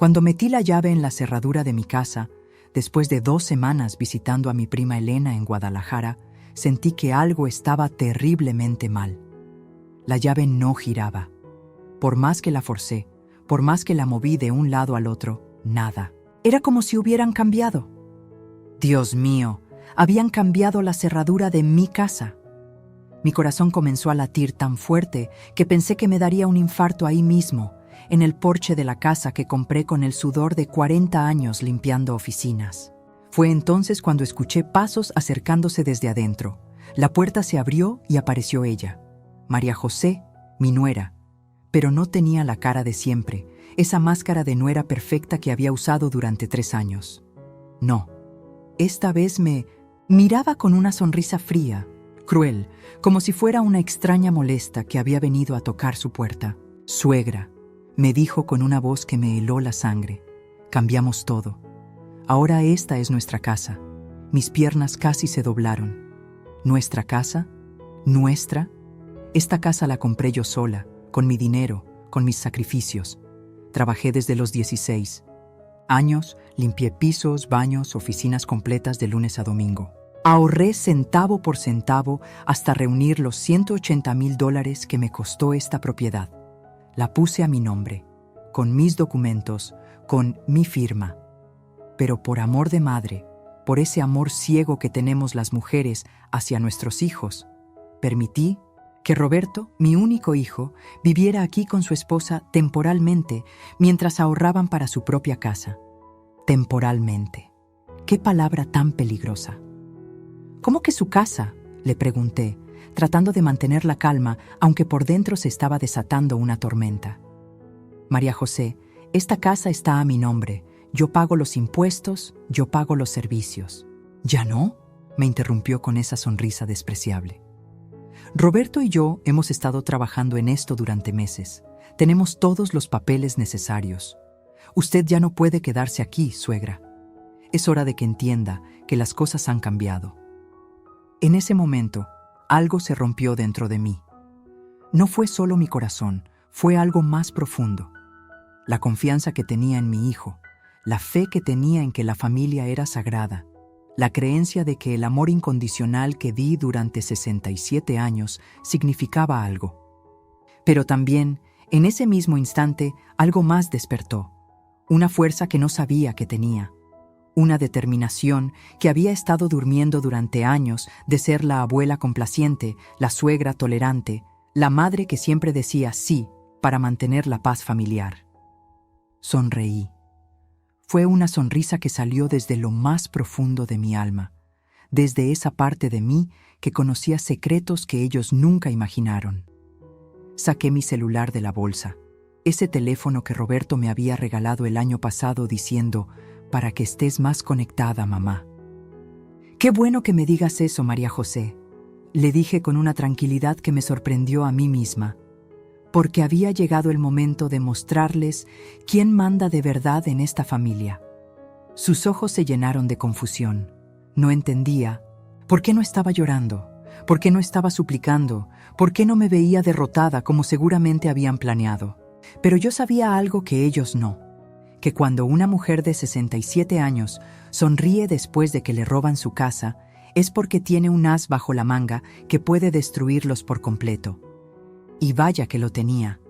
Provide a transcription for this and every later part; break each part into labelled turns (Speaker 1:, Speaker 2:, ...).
Speaker 1: Cuando metí la llave en la cerradura de mi casa, después de 2 semanas visitando a mi prima Elena en Guadalajara, sentí que algo estaba terriblemente mal. La llave no giraba. Por más que la forcé, por más que la moví de un lado al otro, nada. Era como si hubieran cambiado. Dios mío, habían cambiado la cerradura de mi casa. Mi corazón comenzó a latir tan fuerte que pensé que me daría un infarto ahí mismo, en el porche de la casa que compré con el sudor de 40 años limpiando oficinas. Fue entonces cuando escuché pasos acercándose desde adentro. La puerta se abrió y apareció ella, María José, mi nuera, pero no tenía la cara de siempre, esa máscara de nuera perfecta que había usado durante 3 años. No, esta vez me miraba con una sonrisa fría, cruel, como si fuera una extraña molesta que había venido a tocar su puerta. «Suegra», me dijo con una voz que me heló la sangre. «Cambiamos todo. Ahora esta es nuestra casa». Mis piernas casi se doblaron. ¿Nuestra casa? ¿Nuestra? Esta casa la compré yo sola, con mi dinero, con mis sacrificios. Trabajé desde los 16 años, limpié pisos, baños, oficinas completas de lunes a domingo. Ahorré centavo por centavo hasta reunir los $180,000 que me costó esta propiedad. La puse a mi nombre, con mis documentos, con mi firma. Pero por amor de madre, por ese amor ciego que tenemos las mujeres hacia nuestros hijos, permití que Roberto, mi único hijo, viviera aquí con su esposa temporalmente mientras ahorraban para su propia casa. Temporalmente. ¡Qué palabra tan peligrosa! ¿Cómo que su casa?, le pregunté, tratando de mantener la calma, aunque por dentro se estaba desatando una tormenta. María José, esta casa está a mi nombre. Yo pago los impuestos, yo pago los servicios. ¿Ya no?, me interrumpió con esa sonrisa despreciable. Roberto y yo hemos estado trabajando en esto durante meses. Tenemos todos los papeles necesarios. Usted ya no puede quedarse aquí, suegra. Es hora de que entienda que las cosas han cambiado. En ese momento, algo se rompió dentro de mí. No fue solo mi corazón, fue algo más profundo. La confianza que tenía en mi hijo, la fe que tenía en que la familia era sagrada, la creencia de que el amor incondicional que di durante 67 años significaba algo. Pero también, en ese mismo instante, algo más despertó, una fuerza que no sabía que tenía, una determinación que había estado durmiendo durante años de ser la abuela complaciente, la suegra tolerante, la madre que siempre decía sí para mantener la paz familiar. Sonreí. Fue una sonrisa que salió desde lo más profundo de mi alma, desde esa parte de mí que conocía secretos que ellos nunca imaginaron. Saqué mi celular de la bolsa, ese teléfono que Roberto me había regalado el año pasado diciendo, para que estés más conectada, mamá. «Qué bueno que me digas eso, María José», le dije con una tranquilidad que me sorprendió a mí misma, porque había llegado el momento de mostrarles quién manda de verdad en esta familia. Sus ojos se llenaron de confusión. No entendía. ¿Por qué no estaba llorando? ¿Por qué no estaba suplicando? ¿Por qué no me veía derrotada como seguramente habían planeado? Pero yo sabía algo que ellos no, que cuando una mujer de 67 años sonríe después de que le roban su casa, es porque tiene un as bajo la manga que puede destruirlos por completo. Y vaya que lo tenía.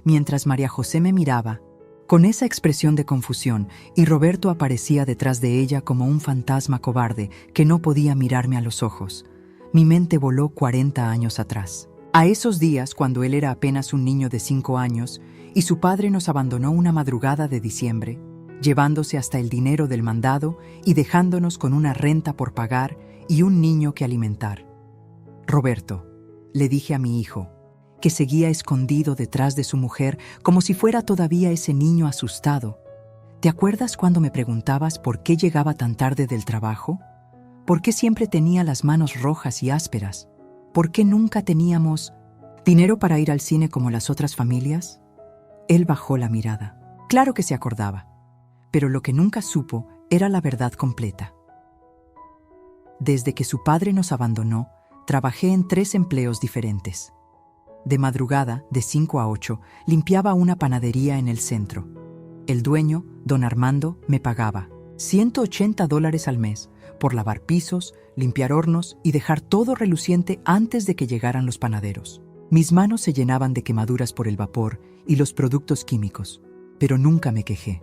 Speaker 1: Mientras María José me miraba, con esa expresión de confusión, y Roberto aparecía detrás de ella como un fantasma cobarde que no podía mirarme a los ojos, mi mente voló 40 años atrás. A esos días, cuando él era apenas un niño de 5 años, y su padre nos abandonó una madrugada de diciembre, llevándose hasta el dinero del mandado y dejándonos con una renta por pagar y un niño que alimentar. «Roberto», le dije a mi hijo, que seguía escondido detrás de su mujer como si fuera todavía ese niño asustado. ¿Te acuerdas cuando me preguntabas por qué llegaba tan tarde del trabajo? ¿Por qué siempre tenía las manos rojas y ásperas? ¿Por qué nunca teníamos dinero para ir al cine como las otras familias? Él bajó la mirada. Claro que se acordaba, pero lo que nunca supo era la verdad completa. Desde que su padre nos abandonó, trabajé en 3 empleos diferentes. De madrugada, de 5 a 8, limpiaba una panadería en el centro. El dueño, don Armando, me pagaba $180 al mes por lavar pisos, limpiar hornos y dejar todo reluciente antes de que llegaran los panaderos. Mis manos se llenaban de quemaduras por el vapor y los productos químicos, pero nunca me quejé.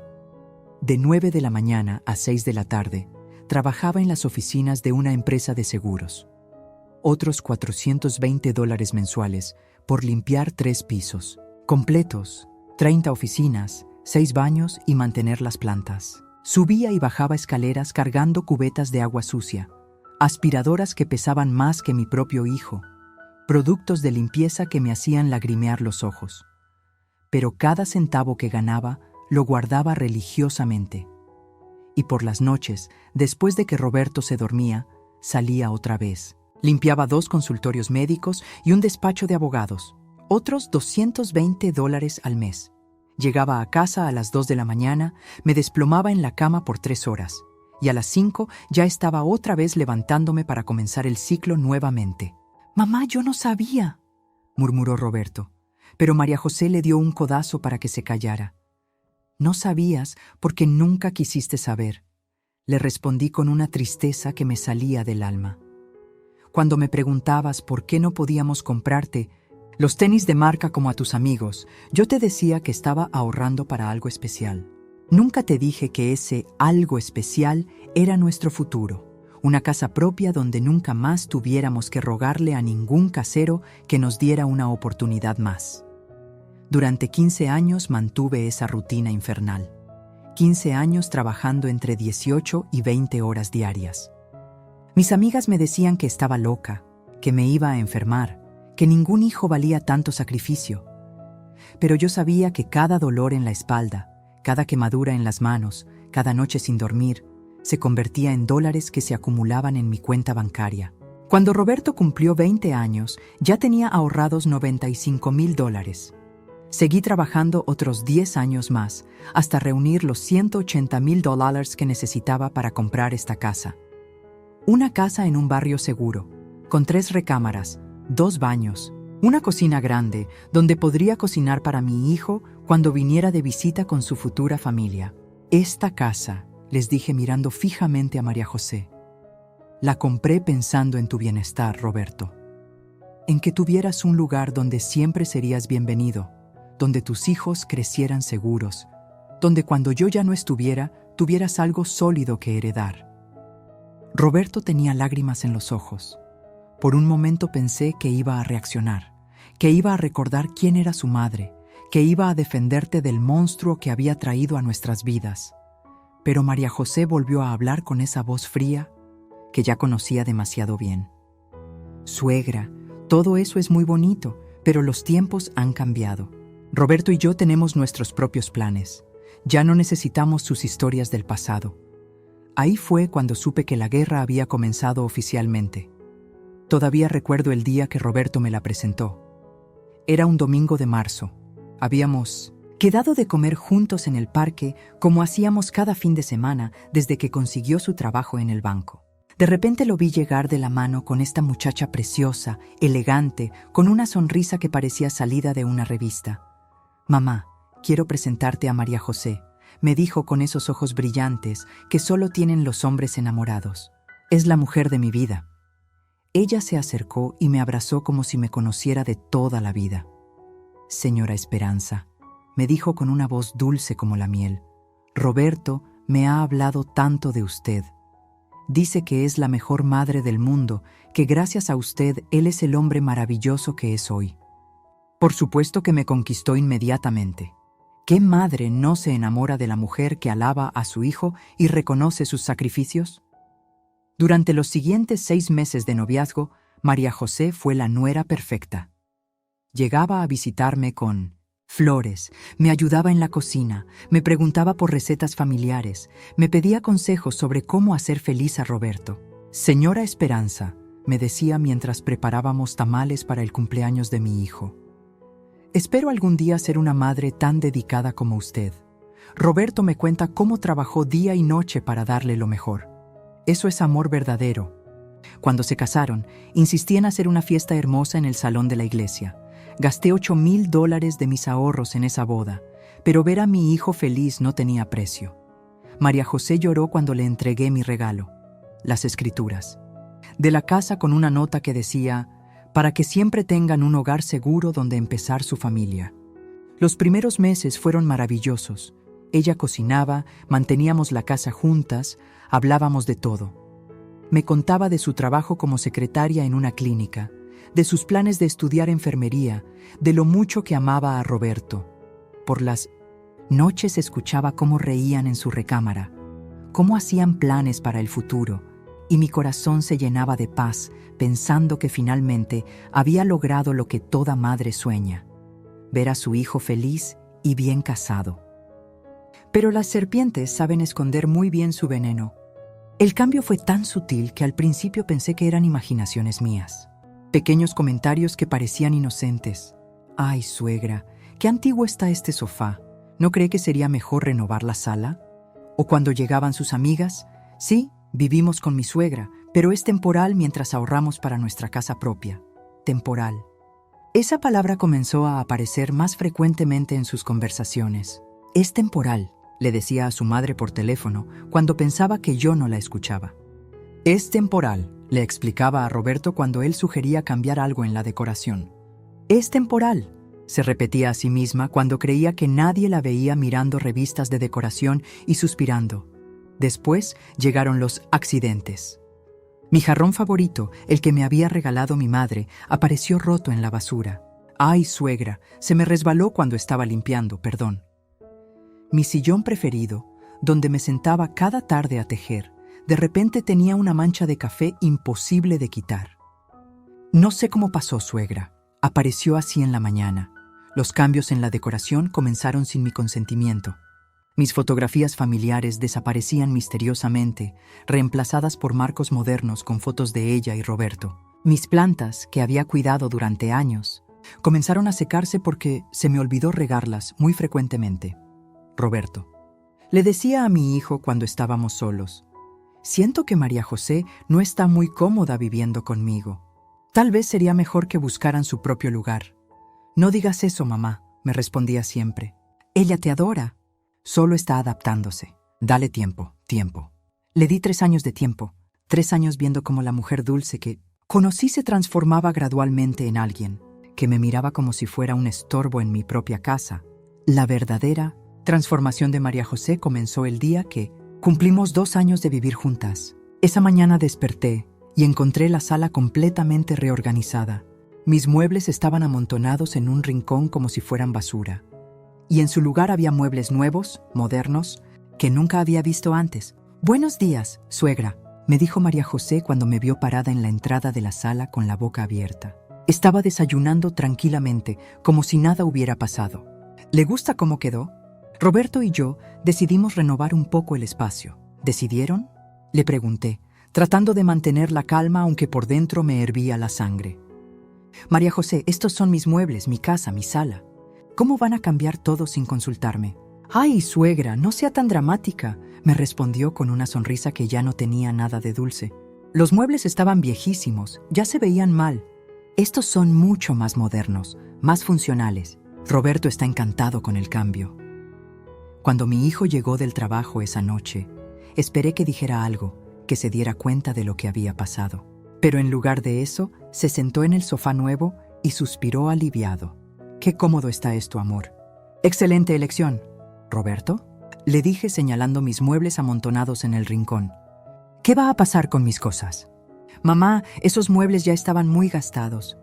Speaker 1: De 9 de la mañana a 6 de la tarde, trabajaba en las oficinas de una empresa de seguros. Otros $420 mensuales por limpiar 3 pisos, completos, 30 oficinas, 6 baños y mantener las plantas. Subía y bajaba escaleras cargando cubetas de agua sucia, aspiradoras que pesaban más que mi propio hijo, productos de limpieza que me hacían lagrimear los ojos. Pero cada centavo que ganaba lo guardaba religiosamente. Y por las noches, después de que Roberto se dormía, salía otra vez. Limpiaba 2 consultorios médicos y un despacho de abogados, otros $220 al mes. Llegaba a casa a las 2 de la mañana, me desplomaba en la cama por 3 horas, y a las 5 ya estaba otra vez levantándome para comenzar el ciclo nuevamente. «Mamá, yo no sabía», murmuró Roberto, pero María José le dio un codazo para que se callara. «No sabías porque nunca quisiste saber», le respondí con una tristeza que me salía del alma. Cuando me preguntabas por qué no podíamos comprarte los tenis de marca como a tus amigos, yo te decía que estaba ahorrando para algo especial. Nunca te dije que ese algo especial era nuestro futuro, una casa propia donde nunca más tuviéramos que rogarle a ningún casero que nos diera una oportunidad más. Durante 15 años mantuve esa rutina infernal. 15 años trabajando entre 18 y 20 horas diarias. Mis amigas me decían que estaba loca, que me iba a enfermar, que ningún hijo valía tanto sacrificio. Pero yo sabía que cada dolor en la espalda, cada quemadura en las manos, cada noche sin dormir, se convertía en dólares que se acumulaban en mi cuenta bancaria. Cuando Roberto cumplió 20 años, ya tenía ahorrados $95,000. Seguí trabajando otros 10 años más, hasta reunir los $180,000 que necesitaba para comprar esta casa. Una casa en un barrio seguro, con 3 recámaras, 2 baños, una cocina grande donde podría cocinar para mi hijo cuando viniera de visita con su futura familia. Esta casa, les dije mirando fijamente a María José, la compré pensando en tu bienestar, Roberto. En que tuvieras un lugar donde siempre serías bienvenido, donde tus hijos crecieran seguros, donde cuando yo ya no estuviera, tuvieras algo sólido que heredar. Roberto tenía lágrimas en los ojos. Por un momento pensé que iba a reaccionar, que iba a recordar quién era su madre, que iba a defenderte del monstruo que había traído a nuestras vidas. Pero María José volvió a hablar con esa voz fría que ya conocía demasiado bien. Suegra, todo eso es muy bonito, pero los tiempos han cambiado. Roberto y yo tenemos nuestros propios planes. Ya no necesitamos sus historias del pasado. Ahí fue cuando supe que la guerra había comenzado oficialmente. Todavía recuerdo el día que Roberto me la presentó. Era un domingo de marzo. Habíamos quedado de comer juntos en el parque como hacíamos cada fin de semana desde que consiguió su trabajo en el banco. De repente lo vi llegar de la mano con esta muchacha preciosa, elegante, con una sonrisa que parecía salida de una revista. «Mamá, quiero presentarte a María José», me dijo con esos ojos brillantes que solo tienen los hombres enamorados. «Es la mujer de mi vida». Ella se acercó y me abrazó como si me conociera de toda la vida. «Señora Esperanza», me dijo con una voz dulce como la miel, «Roberto me ha hablado tanto de usted. Dice que es la mejor madre del mundo, que gracias a usted él es el hombre maravilloso que es hoy». Por supuesto que me conquistó inmediatamente. ¿Qué madre no se enamora de la mujer que alaba a su hijo y reconoce sus sacrificios? Durante los siguientes 6 meses de noviazgo, María José fue la nuera perfecta. Llegaba a visitarme con flores, me ayudaba en la cocina, me preguntaba por recetas familiares, me pedía consejos sobre cómo hacer feliz a Roberto. «Señora Esperanza», me decía mientras preparábamos tamales para el cumpleaños de mi hijo, «espero algún día ser una madre tan dedicada como usted. Roberto me cuenta cómo trabajó día y noche para darle lo mejor. Eso es amor verdadero». Cuando se casaron, insistí en hacer una fiesta hermosa en el salón de la iglesia. Gasté $8,000 de mis ahorros en esa boda, pero ver a mi hijo feliz no tenía precio. María José lloró cuando le entregué mi regalo, las escrituras, de la casa con una nota que decía, para que siempre tengan un hogar seguro donde empezar su familia. Los primeros meses fueron maravillosos. Ella cocinaba, manteníamos la casa juntas, hablábamos de todo. Me contaba de su trabajo como secretaria en una clínica, de sus planes de estudiar enfermería, de lo mucho que amaba a Roberto. Por las noches escuchaba cómo reían en su recámara, cómo hacían planes para el futuro, y mi corazón se llenaba de paz pensando que finalmente había logrado lo que toda madre sueña, ver a su hijo feliz y bien casado. Pero las serpientes saben esconder muy bien su veneno. El cambio fue tan sutil que al principio pensé que eran imaginaciones mías. Pequeños comentarios que parecían inocentes. «Ay, suegra, qué antiguo está este sofá. ¿No cree que sería mejor renovar la sala?» O cuando llegaban sus amigas, «Sí, vivimos con mi suegra, pero es temporal mientras ahorramos para nuestra casa propia». Temporal. Esa palabra comenzó a aparecer más frecuentemente en sus conversaciones. «Es temporal», le decía a su madre por teléfono cuando pensaba que yo no la escuchaba. «Es temporal», le explicaba a Roberto cuando él sugería cambiar algo en la decoración. «Es temporal», se repetía a sí misma cuando creía que nadie la veía mirando revistas de decoración y suspirando. Después llegaron los accidentes. Mi jarrón favorito, el que me había regalado mi madre, apareció roto en la basura. «Ay, suegra, se me resbaló cuando estaba limpiando, perdón». Mi sillón preferido, donde me sentaba cada tarde a tejer, de repente tenía una mancha de café imposible de quitar. No sé cómo pasó, suegra. Apareció así en la mañana. Los cambios en la decoración comenzaron sin mi consentimiento. Mis fotografías familiares desaparecían misteriosamente, reemplazadas por marcos modernos con fotos de ella y Roberto. Mis plantas, que había cuidado durante años, comenzaron a secarse porque se me olvidó regarlas muy frecuentemente. Roberto. Le decía a mi hijo cuando estábamos solos, «Siento que María José no está muy cómoda viviendo conmigo. Tal vez sería mejor que buscaran su propio lugar». «No digas eso, mamá», me respondía siempre. «Ella te adora. Solo está adaptándose. Dale tiempo, tiempo». Le di 3 años de tiempo, 3 años viendo cómo la mujer dulce que conocí se transformaba gradualmente en alguien que me miraba como si fuera un estorbo en mi propia casa. La verdadera transformación de María José comenzó el día que cumplimos 2 años de vivir juntas. Esa mañana desperté y encontré la sala completamente reorganizada. Mis muebles estaban amontonados en un rincón como si fueran basura. Y en su lugar había muebles nuevos, modernos, que nunca había visto antes. «Buenos días, suegra», me dijo María José cuando me vio parada en la entrada de la sala con la boca abierta. Estaba desayunando tranquilamente, como si nada hubiera pasado. «¿Le gusta cómo quedó?» Roberto y yo decidimos renovar un poco el espacio. ¿Decidieron?, le pregunté, tratando de mantener la calma aunque por dentro me hervía la sangre. «María José, estos son mis muebles, mi casa, mi sala. ¿Cómo van a cambiar todo sin consultarme?» «Ay, suegra, no sea tan dramática», me respondió con una sonrisa que ya no tenía nada de dulce. «Los muebles estaban viejísimos, ya se veían mal. Estos son mucho más modernos, más funcionales. Roberto está encantado con el cambio». Cuando mi hijo llegó del trabajo esa noche, esperé que dijera algo, que se diera cuenta de lo que había pasado. Pero en lugar de eso, se sentó en el sofá nuevo y suspiró aliviado. «Qué cómodo está esto, amor». «Excelente elección». «¿Roberto?», le dije señalando mis muebles amontonados en el rincón. «¿Qué va a pasar con mis cosas?» «Mamá, esos muebles ya estaban muy gastados.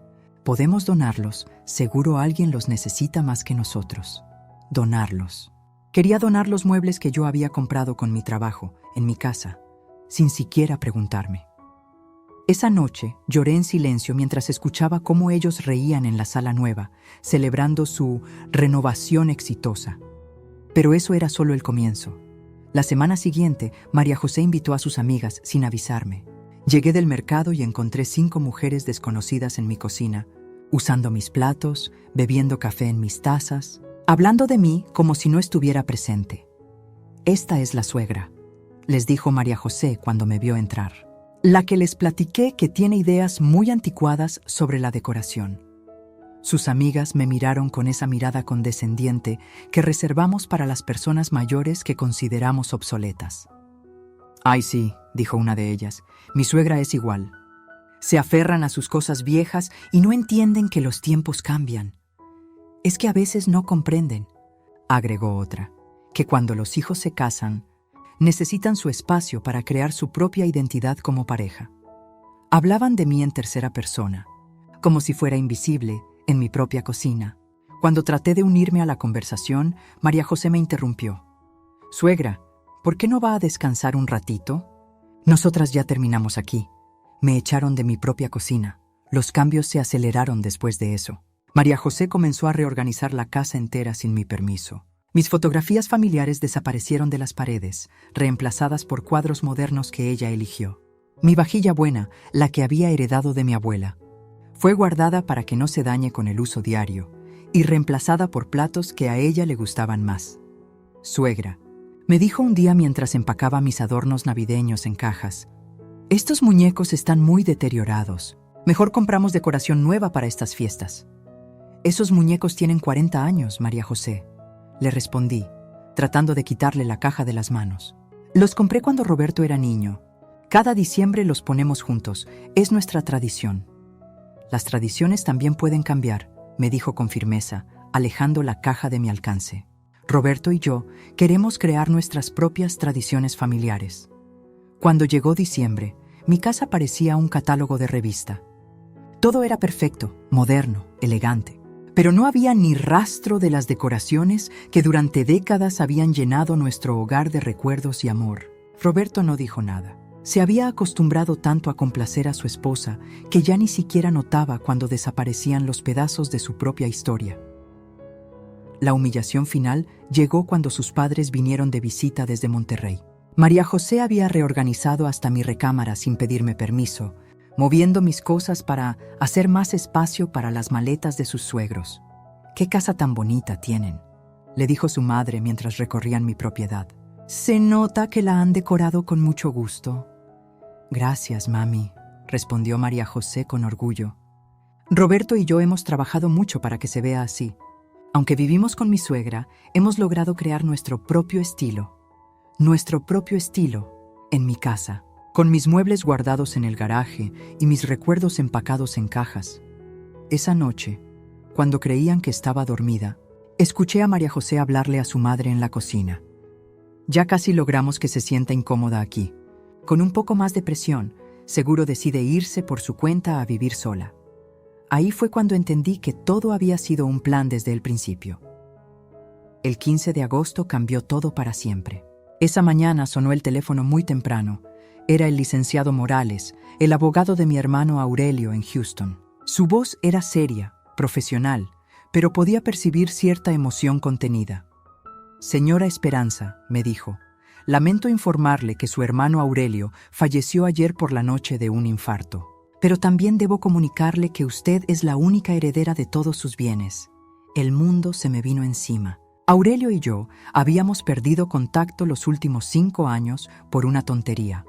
Speaker 1: Podemos donarlos, seguro alguien los necesita más que nosotros». Donarlos. Quería donar los muebles que yo había comprado con mi trabajo, en mi casa, sin siquiera preguntarme. Esa noche lloré en silencio mientras escuchaba cómo ellos reían en la sala nueva, celebrando su renovación exitosa. Pero eso era solo el comienzo. La semana siguiente, María José invitó a sus amigas sin avisarme. Llegué del mercado y encontré 5 mujeres desconocidas en mi cocina, usando mis platos, bebiendo café en mis tazas, hablando de mí como si no estuviera presente. «Esta es la suegra», les dijo María José cuando me vio entrar. «La que les platiqué que tiene ideas muy anticuadas sobre la decoración. Sus amigas me miraron con esa mirada condescendiente que reservamos para las personas mayores que consideramos obsoletas. «Ay, sí», dijo una de ellas, «mi suegra es igual. Se aferran a sus cosas viejas y no entienden que los tiempos cambian. Es que a veces no comprenden», agregó otra, «que cuando los hijos se casan, necesitan su espacio para crear su propia identidad como pareja». Hablaban de mí en tercera persona, como si fuera invisible, en mi propia cocina. Cuando traté de unirme a la conversación, María José me interrumpió. «Suegra, ¿por qué no va a descansar un ratito? Nosotras ya terminamos aquí». Me echaron de mi propia cocina. Los cambios se aceleraron después de eso. María José comenzó a reorganizar la casa entera sin mi permiso. Mis fotografías familiares desaparecieron de las paredes, reemplazadas por cuadros modernos que ella eligió. Mi vajilla buena, la que había heredado de mi abuela, fue guardada para que no se dañe con el uso diario y reemplazada por platos que a ella le gustaban más. «Suegra», me dijo un día mientras empacaba mis adornos navideños en cajas, «estos muñecos están muy deteriorados. Mejor compramos decoración nueva para estas fiestas». «Esos muñecos tienen 40 años, María José», le respondí, tratando de quitarle la caja de las manos. «Los compré cuando Roberto era niño. Cada diciembre los ponemos juntos. Es nuestra tradición». «Las tradiciones también pueden cambiar», me dijo con firmeza, alejando la caja de mi alcance. «Roberto y yo queremos crear nuestras propias tradiciones familiares». Cuando llegó diciembre, mi casa parecía un catálogo de revista. Todo era perfecto, moderno, elegante, pero no había ni rastro de las decoraciones que durante décadas habían llenado nuestro hogar de recuerdos y amor. Roberto no dijo nada. Se había acostumbrado tanto a complacer a su esposa que ya ni siquiera notaba cuando desaparecían los pedazos de su propia historia. La humillación final llegó cuando sus padres vinieron de visita desde Monterrey. María José había reorganizado hasta mi recámara sin pedirme permiso, moviendo mis cosas para hacer más espacio para las maletas de sus suegros. «¡Qué casa tan bonita tienen!», le dijo su madre mientras recorrían mi propiedad. «Se nota que la han decorado con mucho gusto». «Gracias, mami», respondió María José con orgullo. «Roberto y yo hemos trabajado mucho para que se vea así. Aunque vivimos con mi suegra, hemos logrado crear nuestro propio estilo en mi casa, con mis muebles guardados en el garaje y mis recuerdos empacados en cajas». Esa noche, cuando creían que estaba dormida, escuché a María José hablarle a su madre en la cocina. «Ya casi logramos que se sienta incómoda aquí. Con un poco más de presión, seguro decide irse por su cuenta a vivir sola». Ahí fue cuando entendí que todo había sido un plan desde el principio. El 15 de agosto cambió todo para siempre. Esa mañana sonó el teléfono muy temprano. Era el licenciado Morales, el abogado de mi hermano Aurelio en Houston. Su voz era seria, profesional, pero podía percibir cierta emoción contenida. «Señora Esperanza», me dijo, «lamento informarle que su hermano Aurelio falleció ayer por la noche de un infarto. Pero también debo comunicarle que usted es la única heredera de todos sus bienes. El mundo se me vino encima. Aurelio y yo habíamos perdido contacto los últimos 5 años por una tontería.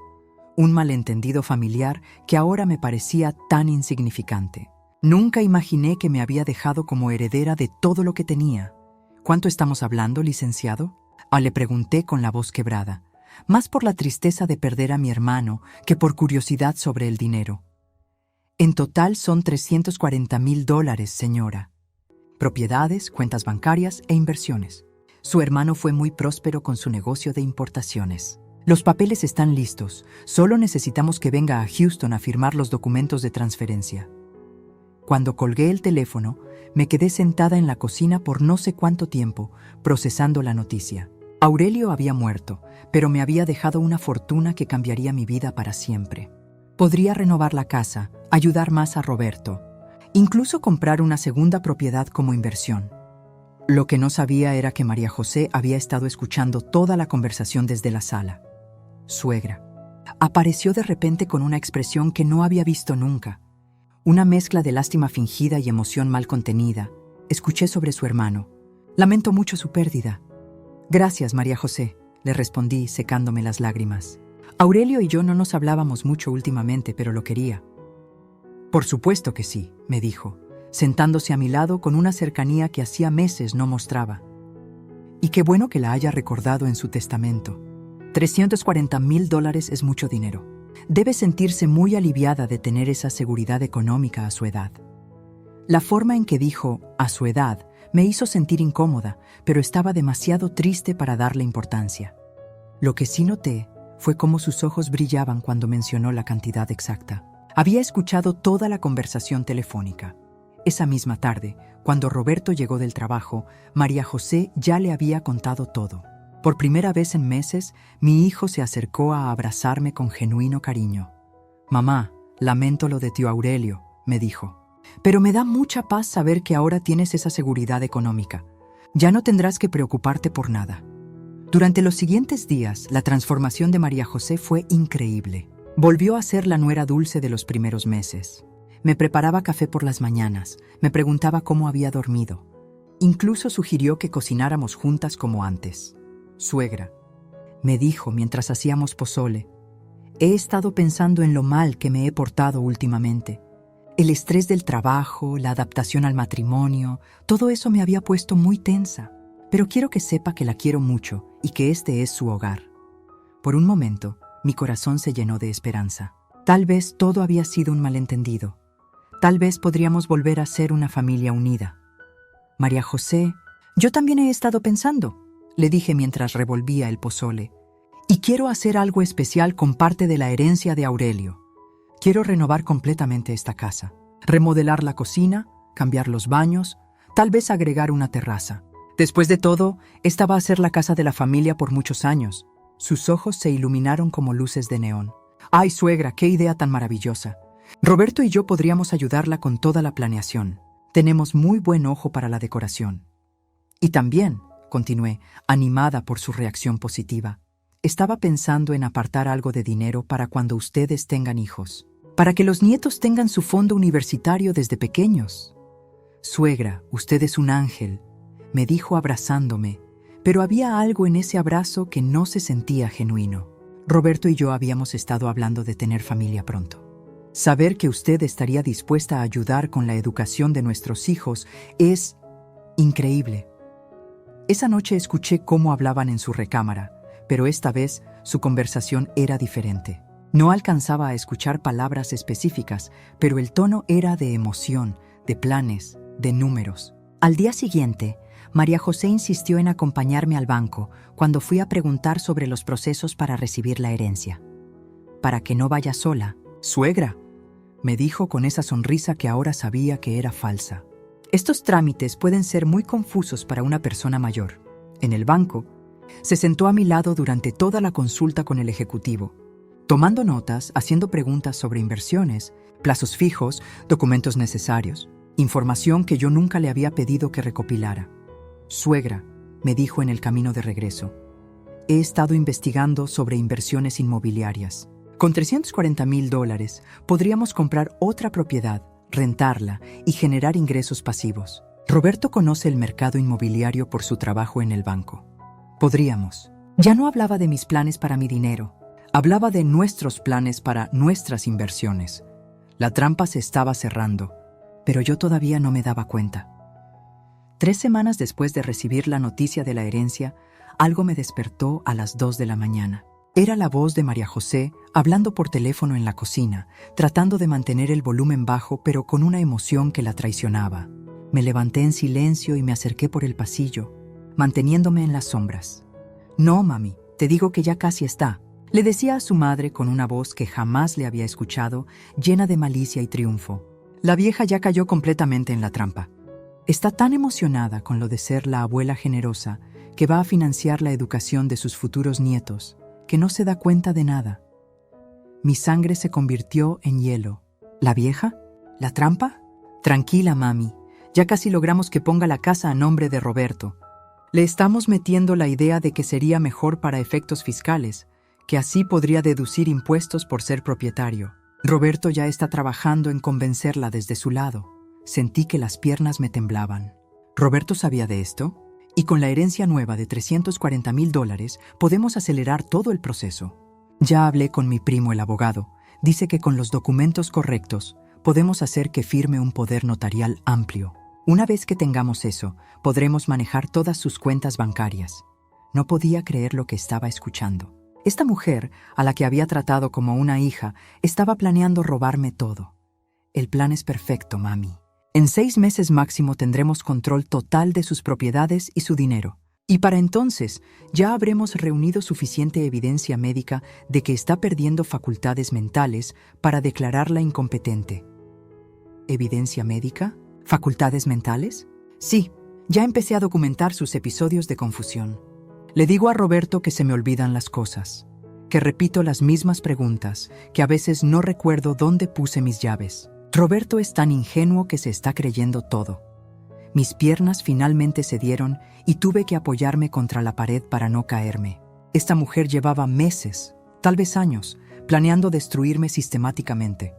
Speaker 1: Un malentendido familiar que ahora me parecía tan insignificante. Nunca imaginé que me había dejado como heredera de todo lo que tenía». «¿Cuánto estamos hablando, licenciado?», le pregunté con la voz quebrada, más por la tristeza de perder a mi hermano que por curiosidad sobre el dinero. «En total son $340,000, señora. Propiedades, cuentas bancarias e inversiones. Su hermano fue muy próspero con su negocio de importaciones. Los papeles están listos, solo necesitamos que venga a Houston a firmar los documentos de transferencia». Cuando colgué el teléfono, me quedé sentada en la cocina por no sé cuánto tiempo, procesando la noticia. Aurelio había muerto, pero me había dejado una fortuna que cambiaría mi vida para siempre. Podría renovar la casa, ayudar más a Roberto, incluso comprar una segunda propiedad como inversión. Lo que no sabía era que María José había estado escuchando toda la conversación desde la sala. «Suegra». Apareció de repente con una expresión que no había visto nunca. Una mezcla de lástima fingida y emoción mal contenida. Escuché sobre su hermano. «Lamento mucho su pérdida». «Gracias, María José», le respondí, secándome las lágrimas. «Aurelio y yo no nos hablábamos mucho últimamente, pero lo quería». «Por supuesto que sí», me dijo. sentándose a mi lado con una cercanía que hacía meses no mostraba. Y qué bueno que la haya recordado en su testamento. $340,000 es mucho dinero. Debe sentirse muy aliviada de tener esa seguridad económica a su edad. La forma en que dijo «a su edad» me hizo sentir incómoda, pero estaba demasiado triste para darle importancia. Lo que sí noté fue cómo sus ojos brillaban cuando mencionó la cantidad exacta. Había escuchado toda la conversación telefónica. Esa misma tarde, cuando Roberto llegó del trabajo, María José ya le había contado todo. Por primera vez en meses, mi hijo se acercó a abrazarme con genuino cariño. «Mamá, lamento lo de tío Aurelio», me dijo. «Pero me da mucha paz saber que ahora tienes esa seguridad económica. Ya no tendrás que preocuparte por nada». Durante los siguientes días, la transformación de María José fue increíble. Volvió a ser la nuera dulce de los primeros meses. Me preparaba café por las mañanas, me preguntaba cómo había dormido. Incluso sugirió que cocináramos juntas como antes. «Suegra», me dijo mientras hacíamos pozole, «he estado pensando en lo mal que me he portado últimamente. El estrés del trabajo, la adaptación al matrimonio, todo eso me había puesto muy tensa. Pero quiero que sepa que la quiero mucho y que este es su hogar». Por un momento, mi corazón se llenó de esperanza. Tal vez todo había sido un malentendido. Tal vez podríamos volver a ser una familia unida. «María José, yo también he estado pensando», le dije mientras revolvía el pozole. «Y quiero hacer algo especial con parte de la herencia de Aurelio. Quiero renovar completamente esta casa. Remodelar la cocina, cambiar los baños, tal vez agregar una terraza. Después de todo, esta va a ser la casa de la familia por muchos años». Sus ojos se iluminaron como luces de neón. «Ay, suegra, qué idea tan maravillosa. Roberto y yo podríamos ayudarla con toda la planeación. Tenemos muy buen ojo para la decoración». Y también, continué, animada por su reacción positiva, estaba pensando en apartar algo de dinero para cuando ustedes tengan hijos, para que los nietos tengan su fondo universitario desde pequeños. «Suegra, usted es un ángel», me dijo abrazándome, pero había algo en ese abrazo que no se sentía genuino. Roberto y yo habíamos estado hablando de tener familia pronto. Saber que usted estaría dispuesta a ayudar con la educación de nuestros hijos es increíble. Esa noche escuché cómo hablaban en su recámara, pero esta vez su conversación era diferente. No alcanzaba a escuchar palabras específicas, pero el tono era de emoción, de planes, de números. Al día siguiente, María José insistió en acompañarme al banco cuando fui a preguntar sobre los procesos para recibir la herencia. «Para que no vaya sola». «Suegra», me dijo con esa sonrisa que ahora sabía que era falsa. «Estos trámites pueden ser muy confusos para una persona mayor». En el banco, se sentó a mi lado durante toda la consulta con el ejecutivo, tomando notas, haciendo preguntas sobre inversiones, plazos fijos, documentos necesarios, información que yo nunca le había pedido que recopilara. «Suegra», me dijo en el camino de regreso, «he estado investigando sobre inversiones inmobiliarias. Con $340,000 podríamos comprar otra propiedad, rentarla y generar ingresos pasivos. Roberto conoce el mercado inmobiliario por su trabajo en el banco. Podríamos». Ya no hablaba de mis planes para mi dinero. Hablaba de nuestros planes para nuestras inversiones. La trampa se estaba cerrando, pero yo todavía no me daba cuenta. 3 semanas después de recibir la noticia de la herencia, algo me despertó a las 2 de la mañana. Era la voz de María José hablando por teléfono en la cocina, tratando de mantener el volumen bajo, pero con una emoción que la traicionaba. Me levanté en silencio y me acerqué por el pasillo, manteniéndome en las sombras. «No, mami, te digo que ya casi está», le decía a su madre con una voz que jamás le había escuchado, llena de malicia y triunfo. La vieja ya cayó completamente en la trampa. Está tan emocionada con lo de ser la abuela generosa que va a financiar la educación de sus futuros nietos, que no se da cuenta de nada. Mi sangre se convirtió en hielo. ¿La vieja? ¿La trampa? Tranquila, mami. Ya casi logramos que ponga la casa a nombre de Roberto. Le estamos metiendo la idea de que sería mejor para efectos fiscales, que así podría deducir impuestos por ser propietario. Roberto ya está trabajando en convencerla desde su lado. Sentí que las piernas me temblaban. ¿Roberto sabía de esto? Y con la herencia nueva de $340,000 podemos acelerar todo el proceso. Ya hablé con mi primo el abogado. Dice que con los documentos correctos podemos hacer que firme un poder notarial amplio. Una vez que tengamos eso, podremos manejar todas sus cuentas bancarias. No podía creer lo que estaba escuchando. Esta mujer, a la que había tratado como una hija, estaba planeando robarme todo. El plan es perfecto, mami. En 6 meses máximo tendremos control total de sus propiedades y su dinero. Y para entonces ya habremos reunido suficiente evidencia médica de que está perdiendo facultades mentales para declararla incompetente. ¿Evidencia médica? ¿Facultades mentales? Sí, ya empecé a documentar sus episodios de confusión. Le digo a Roberto que se me olvidan las cosas, que repito las mismas preguntas, que a veces no recuerdo dónde puse mis llaves. Roberto es tan ingenuo que se está creyendo todo. Mis piernas finalmente cedieron y tuve que apoyarme contra la pared para no caerme. Esta mujer llevaba meses, tal vez años, planeando destruirme sistemáticamente.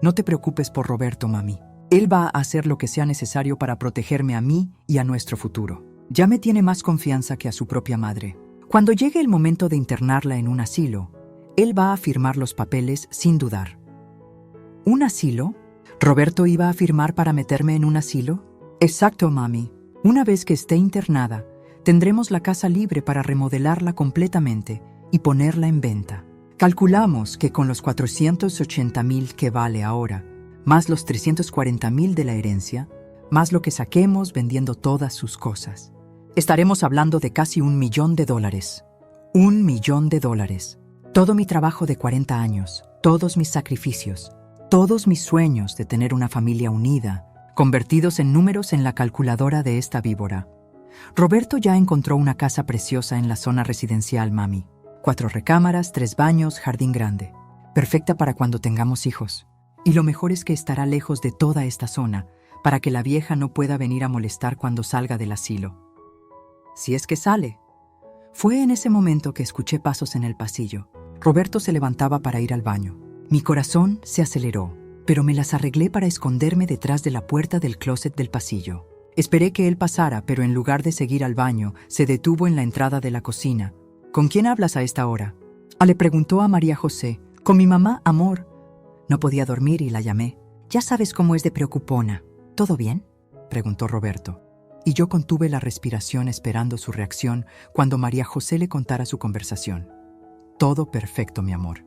Speaker 1: No te preocupes por Roberto, mami. Él va a hacer lo que sea necesario para protegerme a mí y a nuestro futuro. Ya me tiene más confianza que a su propia madre. Cuando llegue el momento de internarla en un asilo, él va a firmar los papeles sin dudar. ¿Un asilo? ¿Roberto iba a firmar para meterme en un asilo? Exacto, mami. Una vez que esté internada, tendremos la casa libre para remodelarla completamente y ponerla en venta. Calculamos que con los 480,000 que vale ahora, más los 340,000 de la herencia, más lo que saquemos vendiendo todas sus cosas, estaremos hablando de casi $1 millón. $1 millón. Todo mi trabajo de 40 años, todos mis sacrificios, todos mis sueños de tener una familia unida, convertidos en números en la calculadora de esta víbora. Roberto ya encontró una casa preciosa en la zona residencial, mami. 4 recámaras, 3 baños, jardín grande. Perfecta para cuando tengamos hijos. Y lo mejor es que estará lejos de toda esta zona, para que la vieja no pueda venir a molestar cuando salga del asilo. Si es que sale. Fue en ese momento que escuché pasos en el pasillo. Roberto se levantaba para ir al baño. Mi corazón se aceleró, pero me las arreglé para esconderme detrás de la puerta del closet del pasillo. Esperé que él pasara, pero en lugar de seguir al baño, se detuvo en la entrada de la cocina. ¿Con quién hablas a esta hora? Le preguntó a María José. Con mi mamá, amor. No podía dormir y la llamé. Ya sabes cómo es de preocupona. ¿Todo bien?, preguntó Roberto. Y yo contuve la respiración esperando su reacción cuando María José le contara su conversación. Todo perfecto, mi amor.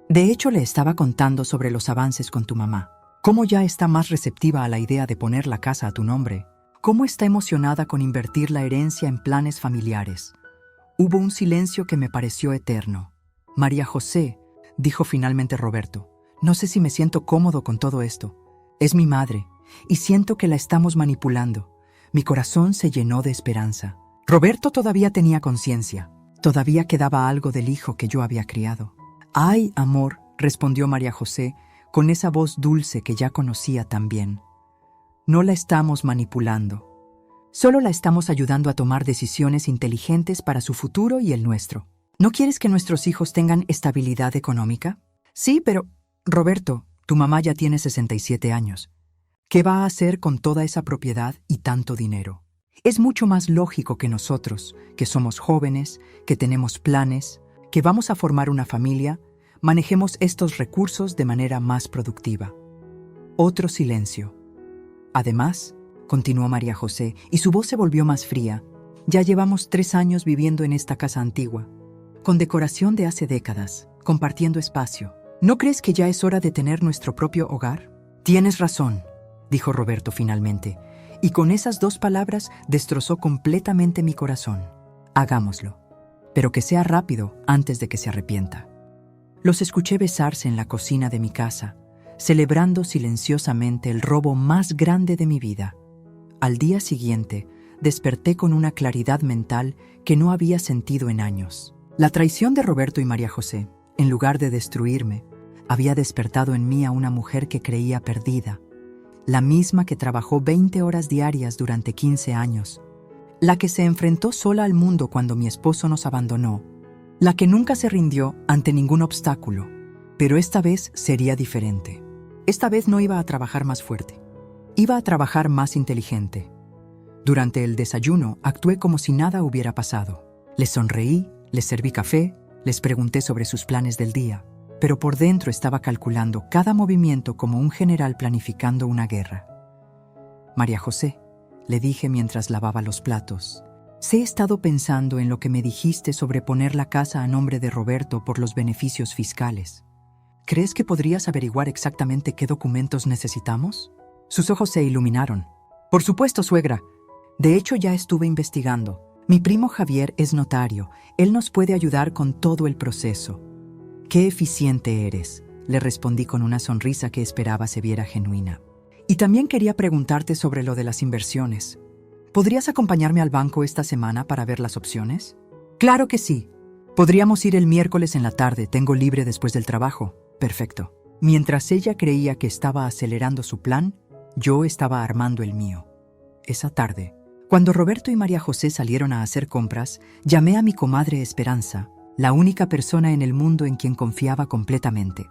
Speaker 1: De hecho, le estaba contando sobre los avances con tu mamá. Cómo ya está más receptiva a la idea de poner la casa a tu nombre. Cómo está emocionada con invertir la herencia en planes familiares. Hubo un silencio que me pareció eterno. María José, dijo finalmente Roberto, no sé si me siento cómodo con todo esto. Es mi madre, y siento que la estamos manipulando. Mi corazón se llenó de esperanza. Roberto todavía tenía conciencia. Todavía quedaba algo del hijo que yo había criado. «Ay, amor», respondió María José, con esa voz dulce que ya conocía tan bien. «No la estamos manipulando. Solo la estamos ayudando a tomar decisiones inteligentes para su futuro y el nuestro. ¿No quieres que nuestros hijos tengan estabilidad económica?» «Sí, pero, Roberto, tu mamá ya tiene 67 años. ¿Qué va a hacer con toda esa propiedad y tanto dinero? Es mucho más lógico que nosotros, que somos jóvenes, que tenemos planes, que vamos a formar una familia, manejemos estos recursos de manera más productiva». Otro silencio. «Además», continuó María José, y su voz se volvió más fría, «ya llevamos 3 años viviendo en esta casa antigua, con decoración de hace décadas, compartiendo espacio. ¿No crees que ya es hora de tener nuestro propio hogar?» «Tienes razón», dijo Roberto finalmente, y con esas 2 palabras destrozó completamente mi corazón. «Hagámoslo, pero que sea rápido antes de que se arrepienta». Los escuché besarse en la cocina de mi casa, celebrando silenciosamente el robo más grande de mi vida. Al día siguiente, desperté con una claridad mental que no había sentido en años. La traición de Roberto y María José, en lugar de destruirme, había despertado en mí a una mujer que creía perdida, la misma que trabajó 20 horas diarias durante 15 años, la que se enfrentó sola al mundo cuando mi esposo nos abandonó, la que nunca se rindió ante ningún obstáculo, pero esta vez sería diferente. Esta vez no iba a trabajar más fuerte, iba a trabajar más inteligente. Durante el desayuno actué como si nada hubiera pasado. Les sonreí, les serví café, les pregunté sobre sus planes del día. pero por dentro estaba calculando cada movimiento como un general planificando una guerra. María José, le dije mientras lavaba los platos, he estado pensando en lo que me dijiste sobre poner la casa a nombre de Roberto por los beneficios fiscales. ¿Crees que podrías averiguar exactamente qué documentos necesitamos? Sus ojos se iluminaron. Por supuesto, suegra. De hecho, ya estuve investigando. Mi primo Javier es notario. Él nos puede ayudar con todo el proceso. Qué eficiente eres, le respondí con una sonrisa que esperaba se viera genuina. Y también quería preguntarte sobre lo de las inversiones. ¿Podrías acompañarme al banco esta semana para ver las opciones? Claro que sí. Podríamos ir el miércoles en la tarde, tengo libre después del trabajo. Perfecto. Mientras ella creía que estaba acelerando su plan, yo estaba armando el mío. Esa tarde, cuando Roberto y María José salieron a hacer compras, llamé a mi comadre Esperanza, la única persona en el mundo en quien confiaba completamente.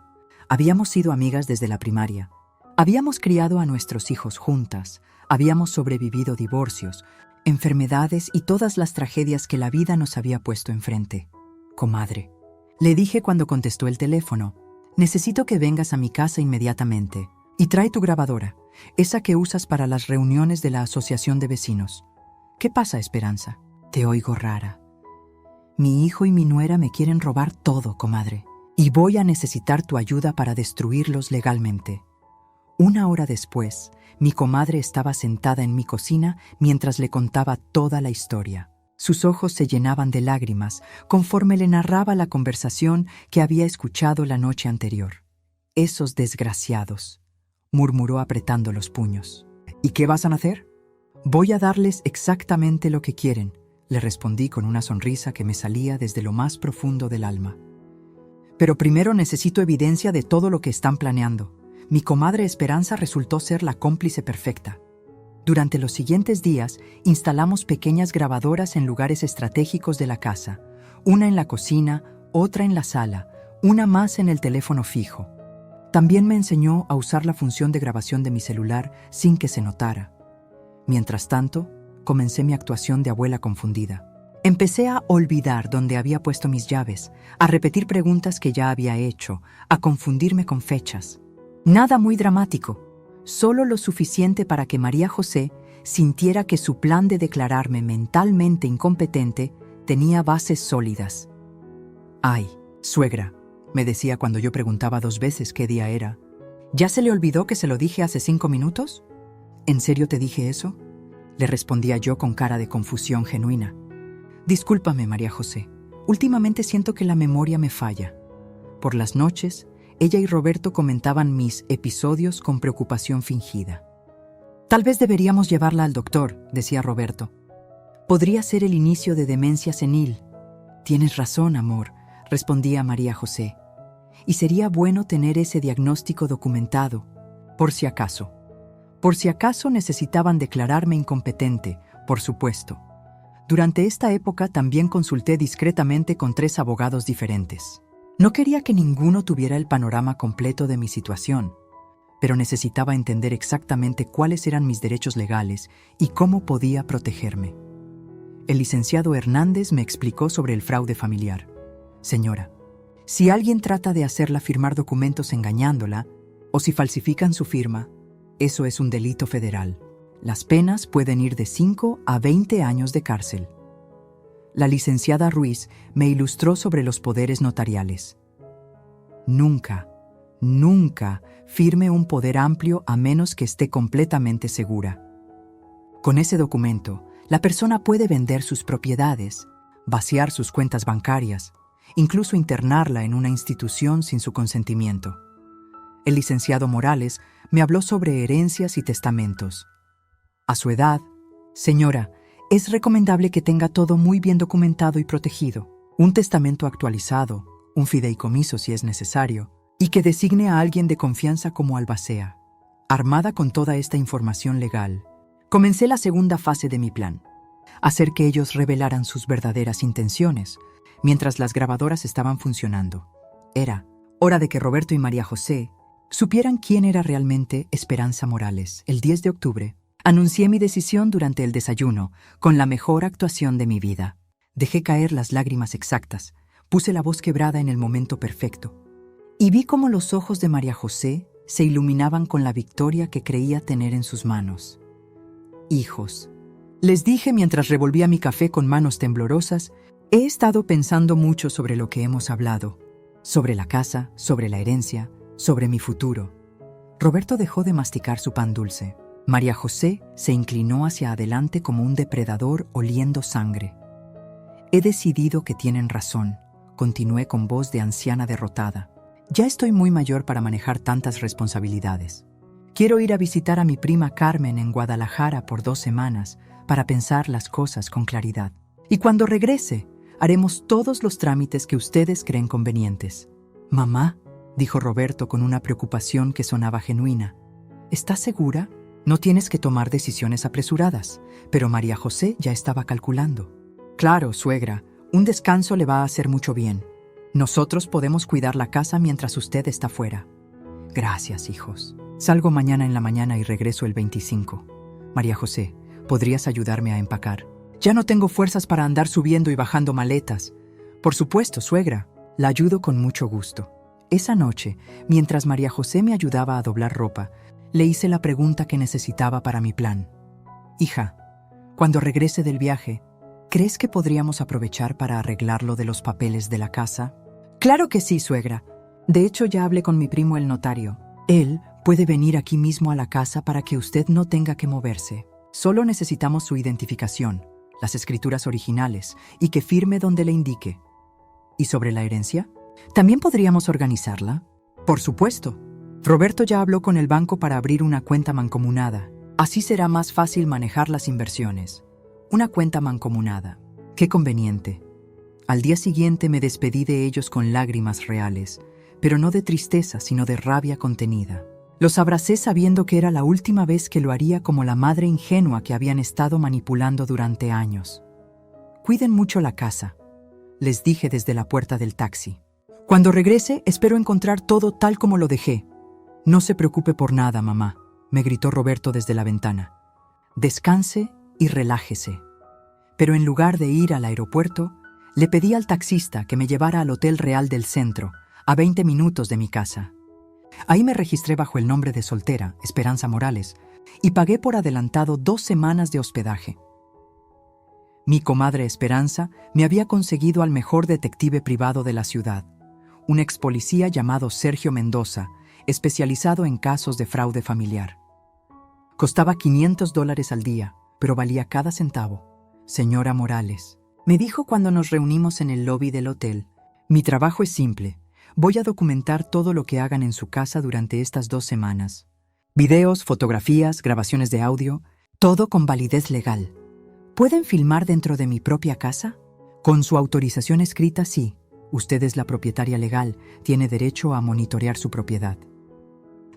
Speaker 1: Habíamos sido amigas desde la primaria. Habíamos criado a nuestros hijos juntas. Habíamos sobrevivido divorcios, enfermedades y todas las tragedias que la vida nos había puesto enfrente. Comadre, le dije cuando contestó el teléfono, necesito que vengas a mi casa inmediatamente y trae tu grabadora, esa que usas para las reuniones de la asociación de vecinos. ¿Qué pasa, Esperanza? Te oigo rara. Mi hijo y mi nuera me quieren robar todo, comadre, y voy a necesitar tu ayuda para destruirlos legalmente. Una hora después, mi comadre estaba sentada en mi cocina mientras le contaba toda la historia. Sus ojos se llenaban de lágrimas conforme le narraba la conversación que había escuchado la noche anterior. «Esos desgraciados», murmuró apretando los puños. «¿Y qué vas a hacer?» «Voy a darles exactamente lo que quieren», le respondí con una sonrisa que me salía desde lo más profundo del alma. «Pero primero necesito evidencia de todo lo que están planeando». Mi comadre Esperanza resultó ser la cómplice perfecta. Durante los siguientes días, instalamos pequeñas grabadoras en lugares estratégicos de la casa, una en la cocina, otra en la sala, una más en el teléfono fijo. También me enseñó a usar la función de grabación de mi celular sin que se notara. Mientras tanto, comencé mi actuación de abuela confundida. Empecé a olvidar dónde había puesto mis llaves, a repetir preguntas que ya había hecho, a confundirme con fechas. Nada muy dramático, solo lo suficiente para que María José sintiera que su plan de declararme mentalmente incompetente tenía bases sólidas. «Ay, suegra», me decía cuando yo preguntaba 2 veces qué día era. «¿Ya se le olvidó que se lo dije hace 5 minutos?» «¿En serio te dije eso?», le respondía yo con cara de confusión genuina. «Discúlpame, María José, últimamente siento que la memoria me falla». Por las noches, ella y Roberto comentaban mis episodios con preocupación fingida. «Tal vez deberíamos llevarla al doctor», decía Roberto. «Podría ser el inicio de demencia senil». «Tienes razón, amor», respondía María José. «Y sería bueno tener ese diagnóstico documentado, por si acaso». Por si acaso necesitaban declararme incompetente, por supuesto. Durante esta época también consulté discretamente con 3 abogados diferentes. No quería que ninguno tuviera el panorama completo de mi situación, pero necesitaba entender exactamente cuáles eran mis derechos legales y cómo podía protegerme. El licenciado Hernández me explicó sobre el fraude familiar. «Señora, si alguien trata de hacerla firmar documentos engañándola, o si falsifican su firma, eso es un delito federal. Las penas pueden ir de 5 a 20 años de cárcel». La licenciada Ruiz me ilustró sobre los poderes notariales. Nunca, nunca firme un poder amplio a menos que esté completamente segura. Con ese documento, la persona puede vender sus propiedades, vaciar sus cuentas bancarias, incluso internarla en una institución sin su consentimiento. El licenciado Morales me habló sobre herencias y testamentos. A su edad, «Señora, es recomendable que tenga todo muy bien documentado y protegido, un testamento actualizado, un fideicomiso si es necesario, y que designe a alguien de confianza como albacea». Armada con toda esta información legal, comencé la segunda fase de mi plan, hacer que ellos revelaran sus verdaderas intenciones, mientras las grabadoras estaban funcionando. Era hora de que Roberto y María José supieran quién era realmente Esperanza Morales. El 10 de octubre, anuncié mi decisión durante el desayuno, con la mejor actuación de mi vida. Dejé caer las lágrimas exactas, puse la voz quebrada en el momento perfecto. y vi cómo los ojos de María José se iluminaban con la victoria que creía tener en sus manos. Hijos, les dije mientras revolvía mi café con manos temblorosas, he estado pensando mucho sobre lo que hemos hablado, sobre la casa, sobre la herencia, sobre mi futuro. Roberto dejó de masticar su pan dulce. María José se inclinó hacia adelante como un depredador oliendo sangre. He decidido que tienen razón, continué con voz de anciana derrotada. Ya estoy muy mayor para manejar tantas responsabilidades. Quiero ir a visitar a mi prima Carmen en Guadalajara por 2 semanas para pensar las cosas con claridad. Y cuando regrese, haremos todos los trámites que ustedes creen convenientes. Mamá, dijo Roberto con una preocupación que sonaba genuina. ¿Estás segura? No tienes que tomar decisiones apresuradas, pero María José ya estaba calculando. Claro, suegra, un descanso le va a hacer mucho bien. Nosotros podemos cuidar la casa mientras usted está fuera. Gracias, hijos. Salgo mañana en la mañana y regreso el 25. María José, ¿podrías ayudarme a empacar? Ya no tengo fuerzas para andar subiendo y bajando maletas. Por supuesto, suegra. La ayudo con mucho gusto. Esa noche, mientras María José me ayudaba a doblar ropa, le hice la pregunta que necesitaba para mi plan. Hija, cuando regrese del viaje, ¿crees que podríamos aprovechar para arreglar lo de los papeles de la casa? Claro que sí, suegra. De hecho, ya hablé con mi primo el notario. Él puede venir aquí mismo a la casa para que usted no tenga que moverse. Solo necesitamos su identificación, las escrituras originales, y que firme donde le indique. ¿Y sobre la herencia? ¿También podríamos organizarla? Por supuesto. Roberto ya habló con el banco para abrir una cuenta mancomunada. Así será más fácil manejar las inversiones. Una cuenta mancomunada. Qué conveniente. Al día siguiente me despedí de ellos con lágrimas reales, pero no de tristeza, sino de rabia contenida. Los abracé sabiendo que era la última vez que lo haría como la madre ingenua que habían estado manipulando durante años. Cuiden mucho la casa, les dije desde la puerta del taxi. Cuando regrese, espero encontrar todo tal como lo dejé. No se preocupe por nada, mamá, me gritó Roberto desde la ventana. Descanse y relájese. Pero en lugar de ir al aeropuerto, le pedí al taxista que me llevara al Hotel Real del Centro, a 20 minutos de mi casa. Ahí me registré bajo el nombre de soltera, Esperanza Morales, y pagué por adelantado 2 semanas de hospedaje. Mi comadre Esperanza me había conseguido al mejor detective privado de la ciudad, un ex policía llamado Sergio Mendoza, especializado en casos de fraude familiar. Costaba $500 al día, pero valía cada centavo. Señora Morales, me dijo cuando nos reunimos en el lobby del hotel, mi trabajo es simple. Voy a documentar todo lo que hagan en su casa durante estas 2 semanas. Videos, fotografías, grabaciones de audio, todo con validez legal. ¿Pueden filmar dentro de mi propia casa? Con su autorización escrita, sí. Usted es la propietaria legal, tiene derecho a monitorear su propiedad.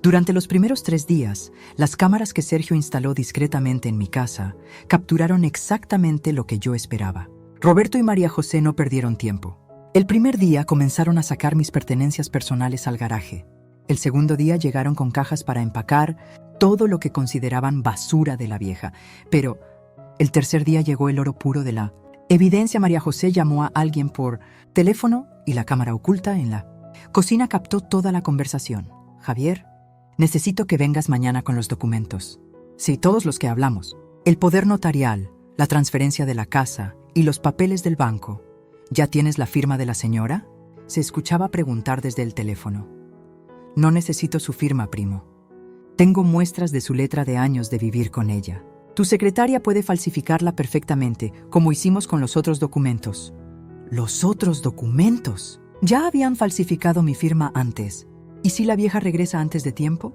Speaker 1: Durante los primeros 3 días, las cámaras que Sergio instaló discretamente en mi casa capturaron exactamente lo que yo esperaba. Roberto y María José no perdieron tiempo. El primer día comenzaron a sacar mis pertenencias personales al garaje. El segundo día llegaron con cajas para empacar todo lo que consideraban basura de la vieja. Pero el tercer día llegó el oro puro de la evidencia. María José llamó a alguien por teléfono y la cámara oculta en la cocina captó toda la conversación. Javier, necesito que vengas mañana con los documentos. Sí, todos los que hablamos. El poder notarial, la transferencia de la casa y los papeles del banco. ¿Ya tienes la firma de la señora? Se escuchaba preguntar desde el teléfono. No necesito su firma, primo. Tengo muestras de su letra de años de vivir con ella. Tu secretaria puede falsificarla perfectamente, como hicimos con los otros documentos. ¿Los otros documentos? Ya habían falsificado mi firma antes. ¿Y si la vieja regresa antes de tiempo?